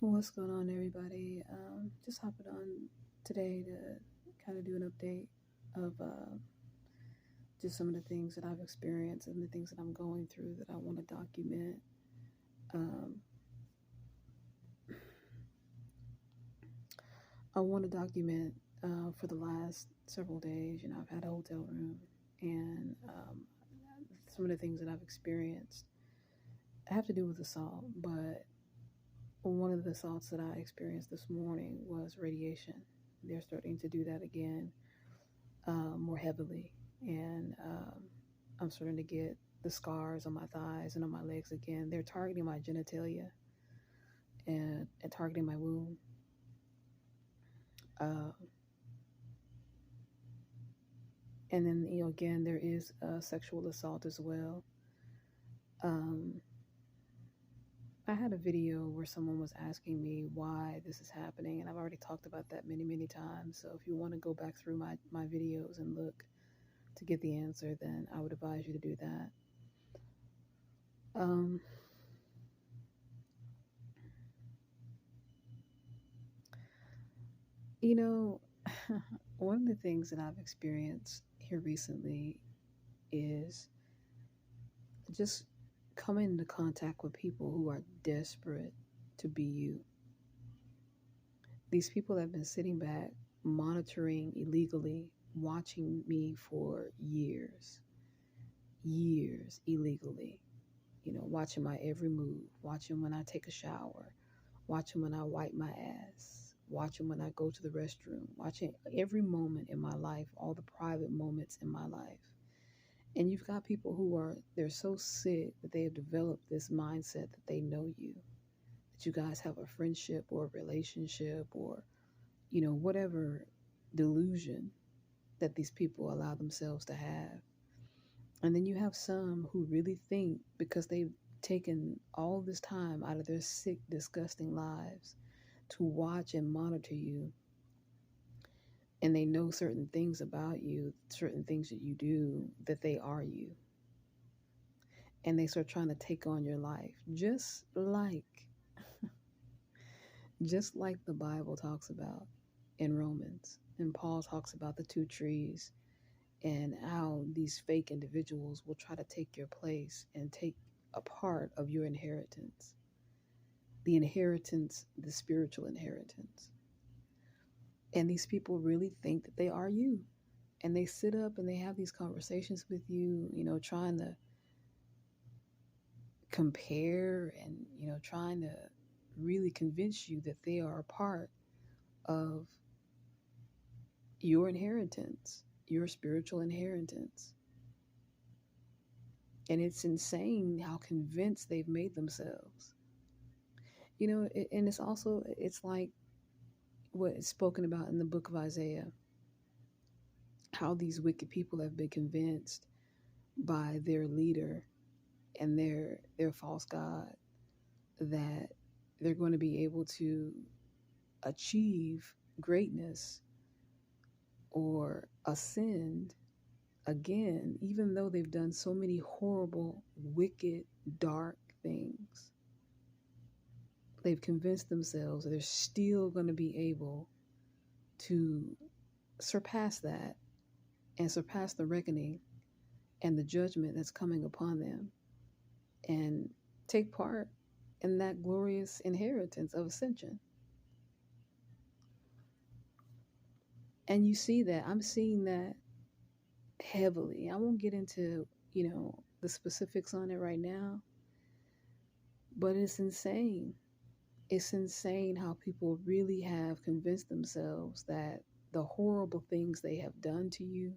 What's going on, everybody? Just hopping on today to kind of do an update of just some of the things that I've experienced and the things that I'm going through that I want to document. Um, I want to document for the last several days. I've had a hotel room, and some of the things that I've experienced have to do with assault, but one of the assaults that I experienced this morning was radiation. They're starting to do that again more heavily. And I'm starting to get the scars on my thighs and on my legs again. They're targeting my genitalia and targeting my womb. Uh, and then, again, there is sexual assault as well. Um, I had a video where someone was asking me why this is happening, and I've already talked about that many, many times. So if you want to go back through my videos and look to get the answer, then I would advise you to do that. Um, you know, one of the things that I've experienced here recently is just coming into contact with people who are desperate to be you. These people have been sitting back, monitoring illegally, watching me for years illegally, watching my every move, watching when I take a shower, watching when I wipe my ass, watching when I go to the restroom, watching every moment in my life, all the private moments in my life. And you've got people they're so sick that they have developed this mindset that they know you, that you guys have a friendship or a relationship or, whatever delusion that these people allow themselves to have. And then you have some who really think because they've taken all this time out of their sick, disgusting lives to watch and monitor you, and they know certain things about you, certain things that you do, that they are you. And they start trying to take on your life, just like the Bible talks about in Romans. And Paul talks about the two trees and how these fake individuals will try to take your place and take a part of your inheritance. The spiritual inheritance. And these people really think that they are you. And they sit up and they have these conversations with you, trying to compare and, trying to really convince you that they are a part of your inheritance, your spiritual inheritance. And it's insane how convinced they've made themselves. And it's like what is spoken about in the book of Isaiah, how these wicked people have been convinced by their leader and their false god that they're going to be able to achieve greatness or ascend again, even though they've done so many horrible, wicked, dark things. They've convinced themselves that they're still going to be able to surpass that and surpass the reckoning and the judgment that's coming upon them and take part in that glorious inheritance of ascension. And you see that. I'm seeing that heavily. I won't get into, the specifics on it right now, but it's insane. It's insane how people really have convinced themselves that the horrible things they have done to you,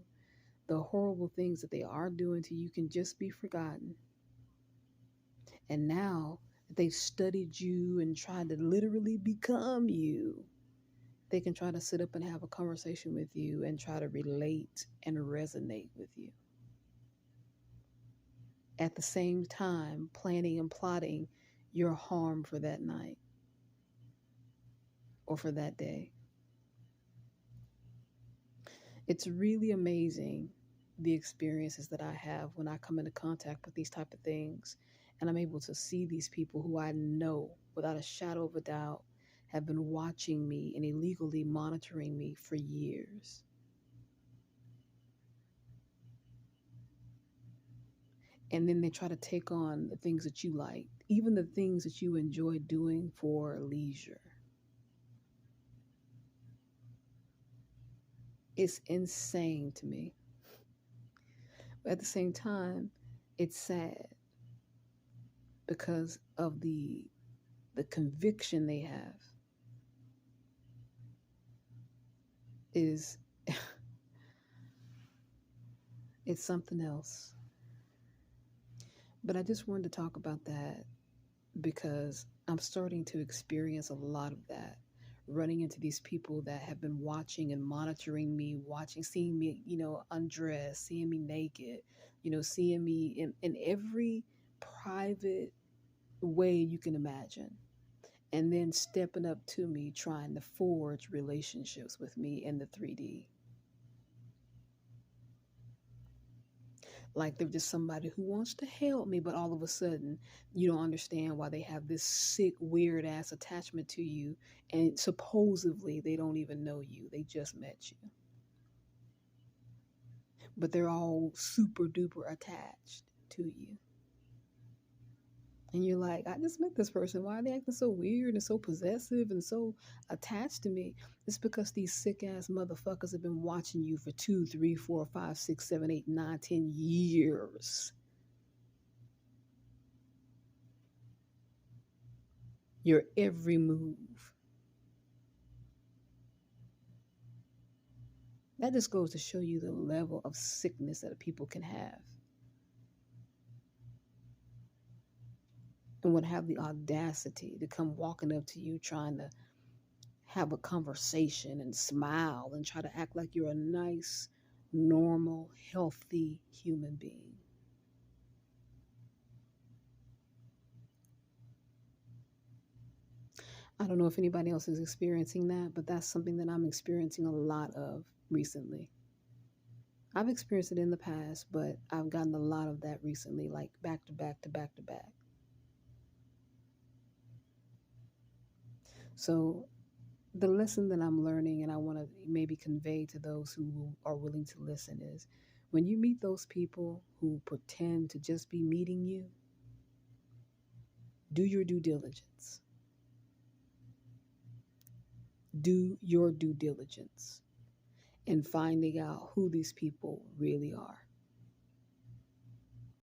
the horrible things that they are doing to you can just be forgotten. And now that they've studied you and tried to literally become you, they can try to sit up and have a conversation with you and try to relate and resonate with you. At the same time, planning and plotting your harm for that night or for that day. It's really amazing the experiences that I have when I come into contact with these type of things, and I'm able to see these people who I know without a shadow of a doubt have been watching me and illegally monitoring me for years. And then they try to take on the things that you like, even the things that you enjoy doing for leisure. It's insane to me. But at the same time, it's sad because of the conviction they have is it's something else. But I just wanted to talk about that because I'm starting to experience a lot of that. Running into these people that have been watching and monitoring me, watching, seeing me, undress, seeing me naked, seeing me in every private way you can imagine. And then stepping up to me, trying to forge relationships with me in the 3D. Like they're just somebody who wants to help me, but all of a sudden you don't understand why they have this sick, weird ass attachment to you, and supposedly they don't even know you. They just met you. But they're all super duper attached to you. And you're like, I just met this person. Why are they acting so weird and so possessive and so attached to me? It's because these sick ass motherfuckers have been watching you for 2, 3, 4, 5, 6, 7, 8, 9, 10 years. Your every move. That just goes to show you the level of sickness that people can have and would have the audacity to come walking up to you trying to have a conversation and smile and try to act like you're a nice, normal, healthy human being. I don't know if anybody else is experiencing that, but that's something that I'm experiencing a lot of recently. I've experienced it in the past, but I've gotten a lot of that recently, like back to back to back to back. So, the lesson that I'm learning and I want to maybe convey to those who are willing to listen is when you meet those people who pretend to just be meeting you, do your due diligence. Do your due diligence in finding out who these people really are.